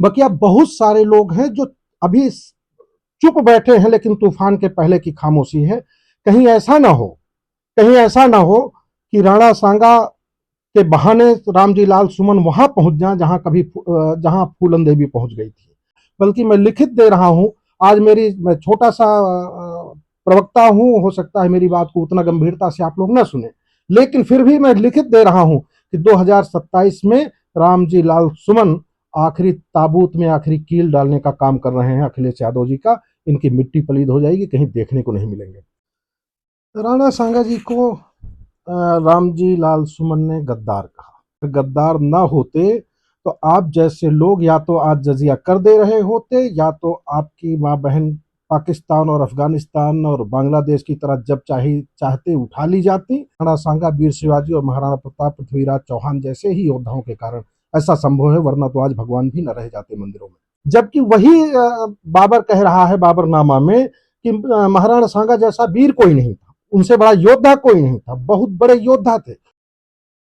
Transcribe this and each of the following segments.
बाकी अब बहुत सारे लोग हैं जो अभी चुप बैठे हैं, लेकिन तूफान के पहले की खामोशी है। कहीं ऐसा ना हो, कहीं ऐसा ना हो कि राणा सांगा के बहाने रामजी लाल सुमन वहां पहुंच जाए जहां फूलन देवी पहुंच गई थी। बल्कि मैं लिखित दे रहा हूं। आज मैं छोटा सा प्रवक्ता हूं, हो सकता है मेरी बात को उतना गंभीरता से आप लोग ना सुने, लेकिन फिर भी मैं लिखित दे रहा हूं कि 2027 में रामजी लाल सुमन आखिरी ताबूत में आखिरी कील डालने का काम कर रहे हैं अखिलेश यादव जी का। इनकी मिट्टी पलीद हो जाएगी, कहीं देखने को नहीं मिलेंगे। राणा सांगा जी को रामजी लाल सुमन ने गद्दार कहा। गद्दार ना होते तो आप जैसे लोग या तो आज जजिया कर दे रहे होते, या तो आपकी माँ बहन पाकिस्तान और अफगानिस्तान और बांग्लादेश की तरह जब चाहते उठा ली जाती। राणा सांगा, वीर शिवाजी और महाराणा प्रताप, पृथ्वीराज चौहान जैसे ही योद्धाओं के कारण ऐसा संभव है, वरना तो आज भगवान भी न रह जाते मंदिरों में। जबकि वही बाबर कह रहा है बाबरनामा में कि महाराणा सांगा जैसा वीर कोई नहीं था, उनसे बड़ा योद्धा कोई नहीं था, बहुत बड़े योद्धा थे।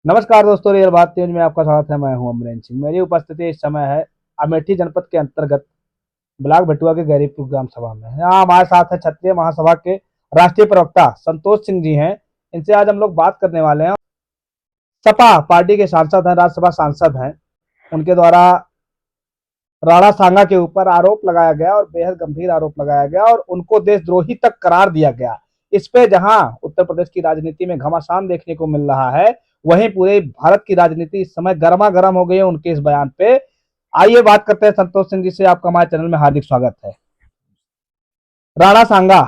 नमस्कार दोस्तों, रियल बात न्यूज में आपका स्वागत है। मैं हूं अमरेंद्र सिंह। मेरी उपस्थिति इस समय है अमेठी जनपद के अंतर्गत ब्लॉक भटुआ के गरीबपुर ग्राम सभा में। यहाँ हमारे साथ है क्षत्रिय महासभा के राष्ट्रीय प्रवक्ता संतोष सिंह जी हैं। इनसे आज हम लोग बात करने वाले हैं। सपा पार्टी के सांसद हैं, राज्यसभा सांसद हैं। उनके द्वारा राणा सांगा के ऊपर आरोप लगाया गया और बेहद गंभीर आरोप लगाया गया और उनको देशद्रोही तक करार दिया गया। इस पे जहां उत्तर प्रदेश की राजनीति में घमासान देखने को मिल रहा है, वहीं पूरे भारत की राजनीति इस समय गर्मा गर्म हो गई है उनके इस बयान पे। आइए बात करते हैं संतोष सिंह जी से। आपका हमारे चैनल में हार्दिक स्वागत है। राणा सांगा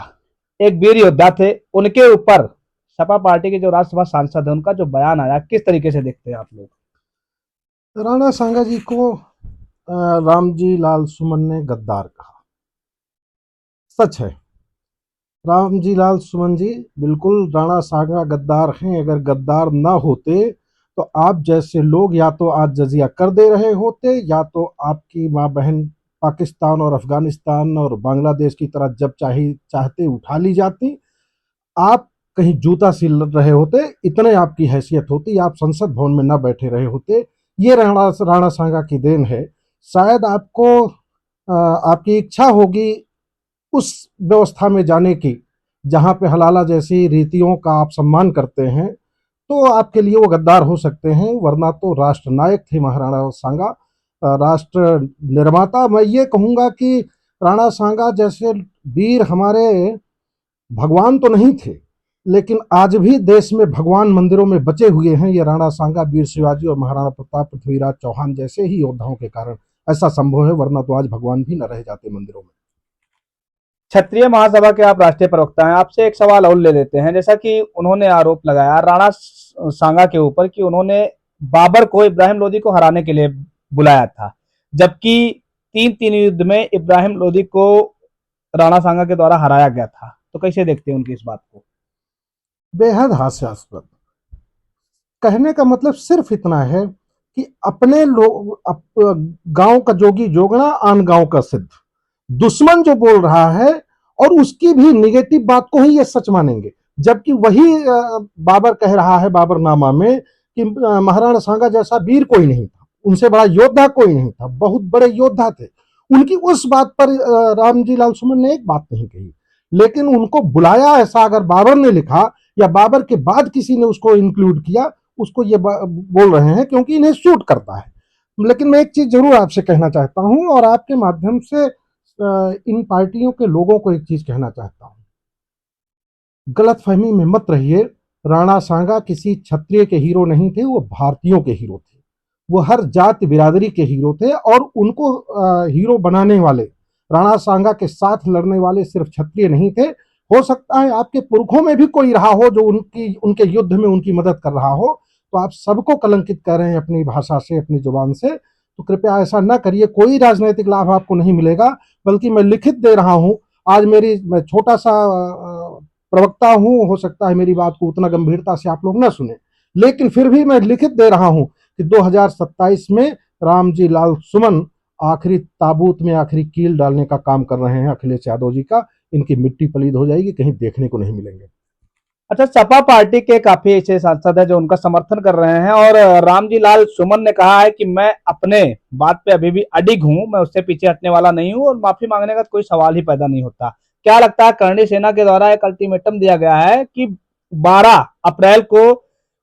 एक वीर योद्धा थे, उनके ऊपर सपा पार्टी के जो राज्यसभा सांसद है उनका जो बयान आया, किस तरीके से देखते हैं आप लोग? राणा सांगा जी को रामजी लाल सुमन ने गद्दार कहा। सच है, रामजी लाल सुमन जी बिल्कुल राणा सांगा गद्दार हैं। अगर गद्दार ना होते तो आप जैसे लोग या तो आज जजिया कर दे रहे होते, या तो आपकी माँ बहन पाकिस्तान और अफगानिस्तान और बांग्लादेश की तरह जब चाहते उठा ली जाती। आप कहीं जूता सिल रहे होते, इतने आपकी हैसियत होती, आप संसद भवन में ना बैठे रहे होते। ये राणा सांगा की देन है। शायद आपको आपकी इच्छा होगी उस व्यवस्था में जाने की जहां पे हलाला जैसी रीतियों का आप सम्मान करते हैं, तो आपके लिए वो गद्दार हो सकते हैं, वरना तो राष्ट्र नायक थे महाराणा सांगा, राष्ट्र निर्माता। मैं ये कहूंगा कि राणा सांगा जैसे वीर हमारे भगवान तो नहीं थे, लेकिन आज भी देश में भगवान मंदिरों में बचे हुए हैं। ये राणा सांगा, वीर शिवाजी और महाराणा प्रताप, पृथ्वीराज चौहान जैसे ही योद्धाओं के कारण ऐसा संभव है, वरना तो आज भगवान भी न रह जाते मंदिरों में। क्षत्रिय महासभा के आप राष्ट्रीय प्रवक्ता हैं, आपसे एक सवाल और ले लेते हैं। जैसा कि उन्होंने आरोप लगाया राणा सांगा के ऊपर कि उन्होंने बाबर को, इब्राहिम लोदी को हराने के लिए बुलाया था, जबकि तीन तीन युद्ध में इब्राहिम लोदी को राणा सांगा के द्वारा हराया गया था। तो कैसे देखते हैं उनकी इस बात को? बेहद हास्यास्पद। कहने का मतलब सिर्फ इतना है कि अपने लोग गांव का जोगी जोगना, आन गांव का सिद्ध। दुश्मन जो बोल रहा है और उसकी भी निगेटिव बात को ही ये सच मानेंगे, जबकि वही बाबर कह रहा है बाबरनामा में कि महाराणा सांगा जैसा वीर कोई नहीं था, उनसे बड़ा योद्धा कोई नहीं था, बहुत बड़े योद्धा थे। उनकी उस बात पर रामजी लाल सुमन ने एक बात नहीं कही, लेकिन उनको बुलाया ऐसा अगर बाबर ने लिखा या बाबर के बाद किसी ने उसको इंक्लूड किया, उसको ये बोल रहे हैं क्योंकि इन्हें सूट करता है। लेकिन मैं एक चीज जरूर आपसे कहना चाहता हूं और आपके माध्यम से इन पार्टियों के लोगों को एक चीज कहना चाहता हूं, गलतफहमी में मत रहिए। राणा सांगा किसी क्षत्रिय के हीरो नहीं थे, वो भारतीयों के हीरो थे। वो हर जाति बिरादरी के हीरो थे और उनको हीरो बनाने वाले, राणा सांगा के साथ लड़ने वाले सिर्फ क्षत्रिय नहीं थे। हो सकता है आपके पुरखों में भी कोई रहा हो जो उनके युद्ध में उनकी मदद कर रहा हो, तो आप सबको कलंकित कर रहे हैं अपनी भाषा से, अपनी जुबान से। तो कृपया ऐसा ना करिए, कोई राजनीतिक लाभ आपको नहीं मिलेगा। बल्कि मैं लिखित दे रहा हूं। आज मैं छोटा सा प्रवक्ता हूं, हो सकता है मेरी बात को उतना गंभीरता से आप लोग ना सुने, लेकिन फिर भी मैं लिखित दे रहा हूं कि 2027 में रामजी लाल सुमन आखिरी ताबूत में आखिरी कील डालने का काम कर रहे हैं अखिलेश यादव जी का। इनकी मिट्टी पलीद हो जाएगी, कहीं देखने को नहीं मिलेंगे। अच्छा, सपा पार्टी के काफी ऐसे सांसद हैं जो उनका समर्थन कर रहे हैं और रामजी लाल सुमन ने कहा है कि मैं अपने बात पे अभी भी अडिग हूं, मैं उससे पीछे हटने वाला नहीं हूं और माफी मांगने का कोई सवाल ही पैदा नहीं होता। क्या लगता है, करणी सेना के द्वारा एक अल्टीमेटम दिया गया है कि 12 अप्रैल को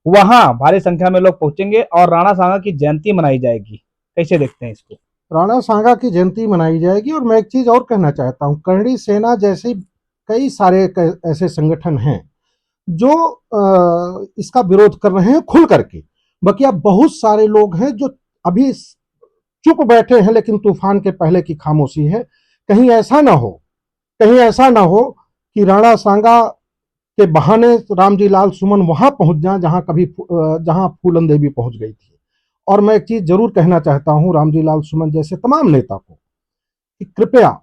वहां भारी संख्या में लोग पहुंचेंगे और राणा सांगा की जयंती मनाई जाएगी, कैसे देखते हैं इसको? राणा सांगा की जयंती मनाई जाएगी। और मैं एक चीज और कहना चाहता हूं, करणी सेना जैसे कई सारे ऐसे संगठन हैं जो इसका विरोध कर रहे हैं खुल करके। बाकी अब बहुत सारे लोग हैं जो अभी चुप बैठे हैं, लेकिन तूफान के पहले की खामोशी है। कहीं ऐसा ना हो, कहीं ऐसा ना हो कि राणा सांगा के बहाने रामजी लाल सुमन वहां पहुंच जाए जहां फूलन देवी पहुंच गई थी। और मैं एक चीज जरूर कहना चाहता हूं रामजी लाल सुमन जैसे तमाम नेता को कि कृपया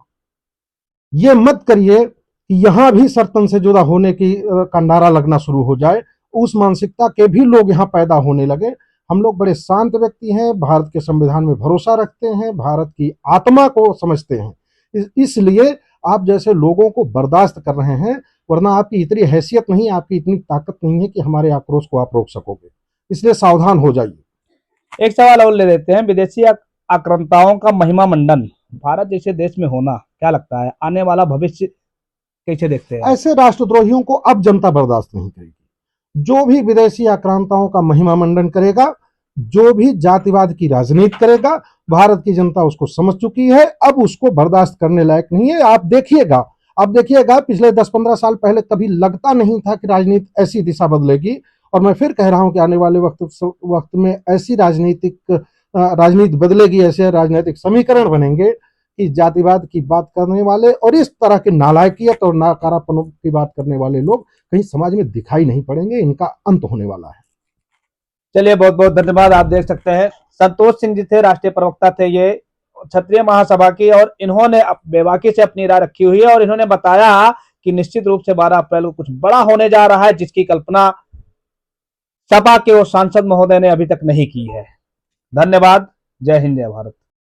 ये मत करिए कि यहां भी सर्तन से जुदा होने की का नारा लगना शुरू हो जाए। उस मानसिकता के भी लोग यहां पैदा होने लगे। हम लोग बड़े शांत व्यक्ति हैं, भारत के संविधान में भरोसा रखते हैं, भारत की आत्मा को समझते हैं। इसलिए आप जैसे लोगों को बर्दाश्त कर रहे हैं, वरना आपकी इतनी हैसियत नहीं, आपकी इतनी ताकत नहीं है कि हमारे आक्रोश को आप रोक सकोगे। इसलिए सावधान हो जाइए। एक सवाल और ले लेते हैं, विदेशी आक्रांताओं का महिमा मंडन भारत जैसे देश में होना, क्या लगता है आने वाला भविष्य कैसे देखते हैं? ऐसे राष्ट्रद्रोहियों को अब जनता बर्दाश्त नहीं करेगी। जो भी विदेशी आक्रांताओं का महिमा मंडन करेगा, जो भी जातिवाद की राजनीति करेगा, भारत की जनता उसको समझ चुकी है, अब उसको बर्दाश्त करने लायक नहीं है। आप देखिएगा पिछले 10-15 साल पहले कभी लगता नहीं था कि राजनीति ऐसी दिशा बदलेगी। और मैं फिर कह रहा हूं कि आने वाले वक्त में ऐसी राजनीति बदलेगी, ऐसे राजनीतिक समीकरण बनेंगे कि जातिवाद की बात करने वाले और इस तरह के नालायकियत और नाकारापन की बात करने वाले लोग कहीं समाज में दिखाई नहीं पड़ेंगे। इनका अंत होने वाला है। चलिए, बहुत बहुत धन्यवाद। आप देख सकते हैं संतोष सिंह जी थे, राष्ट्रीय प्रवक्ता थे ये क्षत्रिय महासभा की, और इन्होंने बेबाकी से अपनी राय रखी हुई है और इन्होंने बताया कि निश्चित रूप से 12 अप्रैल को कुछ बड़ा होने जा रहा है, जिसकी कल्पना सपा के वो सांसद महोदय ने अभी तक नहीं की है। धन्यवाद। जय हिंद, जय भारत।